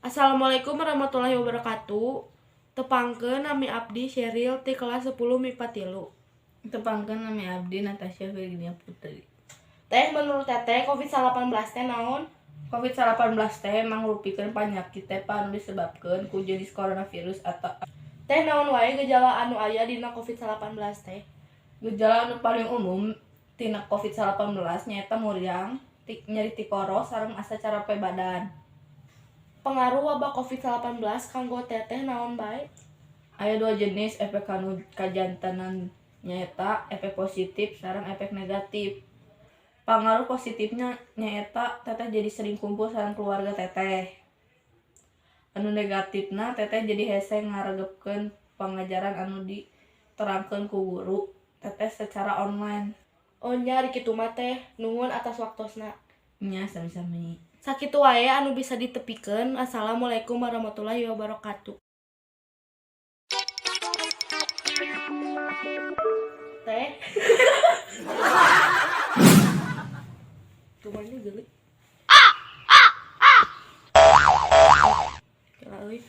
Assalamualaikum warahmatullahi wabarakatuh. Tepangkeun nami abdi Sheryl ti kelas 10 MIPA 3. Tepangkeun nami abdi Natasha Virginia Putri. Teh menurut teteh COVID-19 teh naon? COVID-19 teh mangrupikeun panyakit teh anu disebabkeun ku jenis coronavirus atau Teh naon wae gejala anu aya dina COVID-19 teh? gejala anu paling umum tina COVID-19 nyaeta muriang, nyeri tikoro sareng asa carape badan. Pengaruh wabah COVID-19 kanggo teteh naon bae? Aya dua jenis efek anu kajantenan nyaeta efek positif sareng efek negatif. Pengaruh positifnya nyaeta teteh jadi sering kumpul sareng keluarga teteh. Anu negatifna teteh jadi hese ngaregepkeun pangajaran anu diterangkeun ku guru teteh secara online. Oh nya ari kitu mah teh, nuhun atas waktosna. Nya sami-sami. Sakitu wae anu bisa ditepikeun. Assalamualaikum warahmatullahi wabarakatuh. Teh. Tumannya geulik. Kira euy.